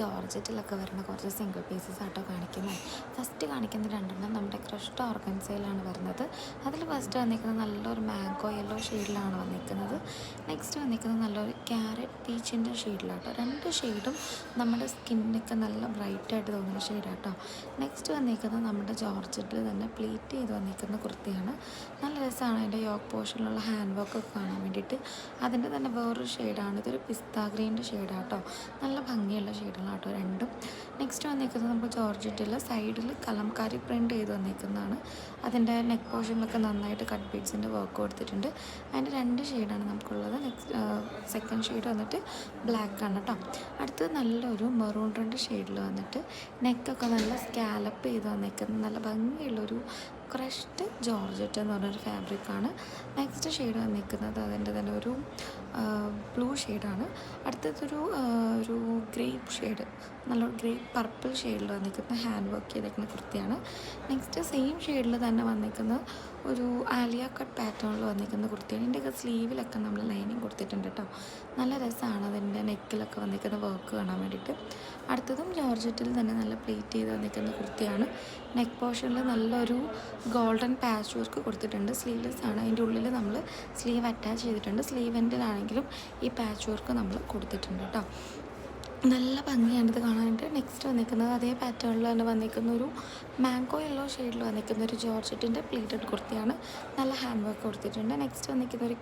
ജോർജറ്റിലൊക്കെ വരുന്ന കുറച്ച് single pieces ആട്ടോ കാണിക്കുന്നത്. ഫസ്റ്റ് കാണിക്കുന്ന രണ്ടെണ്ണം നമ്മുടെ ക്രഷ്ഡ് ഓർഗൻസയിലാണ് വരുന്നത്. അതിൽ ഫസ്റ്റ് വന്നിരിക്കുന്നത് നല്ലൊരു മാംഗോ യെല്ലോ ഷെയ്ഡിലാണ് വന്നിരിക്കുന്നത്. നെക്സ്റ്റ് വന്നിരിക്കുന്നത് നല്ലൊരു ക്യാരറ്റ് പീച്ചിൻ്റെ ഷെയ്ഡിലാട്ടോ. രണ്ട് ഷെയ്ഡും നമ്മുടെ സ്കിന്നൊക്കെ നല്ല ബ്രൈറ്റായിട്ട് തോന്നുന്ന ഷെയ്ഡാട്ടോ. നെക്സ്റ്റ് വന്നിരിക്കുന്നത് നമ്മുടെ ജോർജറ്റിൽ തന്നെ പ്ലീറ്റ് ചെയ്ത് വന്നിരിക്കുന്ന കുർത്തിയാണ്. നല്ല രസമാണ് അതിൻ്റെ യോക്ക് പോർഷനിലുള്ള ഹാൻഡ് വർക്ക് ഒക്കെ കാണാൻ വേണ്ടിയിട്ട്. അതിൻ്റെ തന്നെ വേറൊരു ഷെയ്ഡാണ്, ഇതൊരു പിസ്ത ഗ്രീൻ്റെ ഷെയ്ഡാട്ടോ. നല്ല ഭംഗിയുള്ള ഷെയ്ഡുകളാട്ടോ രണ്ടും. നെക്സ്റ്റ് വന്നിരിക്കുന്നത് നമുക്ക് ജോർജറ്റിൽ സൈഡിൽ കലംകാരി പ്രിൻറ്റ് ചെയ്ത് വന്നിരിക്കുന്നതാണ്. അതിൻ്റെ നെക്ക് പോർഷനിലൊക്കെ നന്നായിട്ട് കട്ട് ബീഡ്സിൻ്റെ വർക്ക് കൊടുത്തിട്ടുണ്ട്. അതിൻ്റെ രണ്ട് ഷെയ്ഡാണ് നമുക്കുള്ളത്. നെക്സ്റ്റ് സെക്കൻഡ് ഷെയ്ഡ് വന്നിട്ട് ബ്ലാക്ക് ആണ് കേട്ടോ. അടുത്തത് നല്ലൊരു മെറൂൺ റെഡ് ഷെയ്ഡിൽ വന്നിട്ട് നെക്കൊക്കെ നല്ല സ്കാലപ്പ് ചെയ്ത് വന്നിരിക്കുന്നത് നല്ല ഭംഗിയുള്ളൊരു ക്രഷ്ഡ് ജോർജറ്റ് എന്ന് പറഞ്ഞൊരു ഫാബ്രിക്കാണ്. നെക്സ്റ്റ് ഷെയ്ഡ് വന്നിരിക്കുന്നത് അതിൻ്റെ തന്നെ ഒരു ബ്ലൂ ഷെയ്ഡാണ്. അടുത്തതൊരു ഒരു ഗ്രേപ്പ് ഷെയ്ഡ്, നല്ലൊരു ഗ്രേപ്പ് പർപ്പിൾ ഷെയ്ഡിൽ വന്നിരിക്കുന്ന ഹാൻഡ് വർക്ക് ചെയ്തിരിക്കുന്ന കുർത്തിയാണ്. നെക്സ്റ്റ് സെയിം ഷെയ്ഡിൽ തന്നെ വന്നിരിക്കുന്ന ഒരു ആലിയ കട്ട് പാറ്റേണിൽ വന്നിരിക്കുന്ന കുർത്തിയാണ്. ഇതിൻ്റെയൊക്കെ സ്ലീവിലൊക്കെ നമ്മൾ ലൈനിങ് കൊടുത്തിട്ടുണ്ട് കേട്ടോ. നല്ല രസമാണ് അതിൻ്റെ നെക്കിലൊക്കെ വന്നിരിക്കുന്ന വർക്ക് കാണാൻ വേണ്ടിയിട്ട്. അടുത്തതും ജോർജറ്റിൽ തന്നെ നല്ല പ്ലേറ്റ് ചെയ്ത് വന്നിരിക്കുന്ന കുർത്തിയാണ്. നെക്ക് പോർഷനിൽ നല്ലൊരു ഗോൾഡൻ പാച്ച് വർക്ക് കൊടുത്തിട്ടുണ്ട്. സ്ലീവ്ലെസ് ആണ്. അതിൻ്റെ ഉള്ളിൽ നമ്മൾ സ്ലീവ് അറ്റാച്ച് ചെയ്തിട്ടുണ്ട്. സ്ലീവ് എൻഡിലാണെങ്കിലും ഈ പാച്ച് വർക്ക് നമ്മൾ കൊടുത്തിട്ടുണ്ട് കേട്ടോ. നല്ല ഭംഗിയാണ് ഇത് കാണാനായിട്ട്. നെക്സ്റ്റ് വന്നിരിക്കുന്നത് അതേ പാറ്റേണിൽ തന്നെ വന്നിരിക്കുന്ന ഒരു മാംഗോ യെല്ലോ ഷെയ്ഡിൽ വന്നിരിക്കുന്ന ഒരു ജോർജറ്റിൻ്റെ പ്ലീറ്റഡ് കുർത്തിയാണ്. നല്ല ഹാൻഡ് വർക്ക് കൊടുത്തിട്ടുണ്ട്. നെക്സ്റ്റ് വന്നിരിക്കുന്ന ഒരു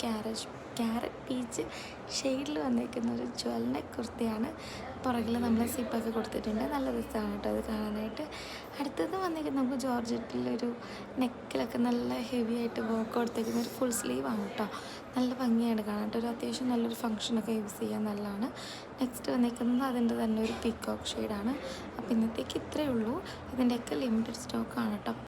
ക്യാരറ്റ് പീച്ച് ഷെയ്ഡിൽ വന്നിരിക്കുന്ന ഒരു ജ്വൽ നെക്ക് കുർത്തിയാണ്. പുറകിൽ നമ്മൾ സിപ്പൊക്കെ കൊടുത്തിട്ടുണ്ട്. നല്ല രസമാണ് കേട്ടോ അത് കാണാനായിട്ട്. അടുത്തത് വന്നിരിക്കുന്നത് നമുക്ക് ജോർജറ്റിലൊരു നെക്കിലൊക്കെ നല്ല ഹെവി ആയിട്ട് വർക്ക് കൊടുത്തിരിക്കുന്ന ഒരു ഫുൾ സ്ലീവാണ് കേട്ടോ. നല്ല ഭംഗിയാണ് കാണാനായിട്ട്. ഒരു അത്യാവശ്യം നല്ലൊരു ഫംഗ്ഷനൊക്കെ യൂസ് ചെയ്യാൻ നല്ലതാണ്. നെക്സ്റ്റ് വന്നിരിക്കുന്നത് അതിൻ്റെ തന്നെ ഒരു പീക്കോക്ക് ഷെയ്ഡാണ്. അപ്പോൾ ഇന്നത്തേക്ക് ഇത്രയേ ഉള്ളൂ. ഇതിൻ്റെയൊക്കെ ലിമിറ്റഡ് സ്റ്റോക്കാണ് കേട്ടോ.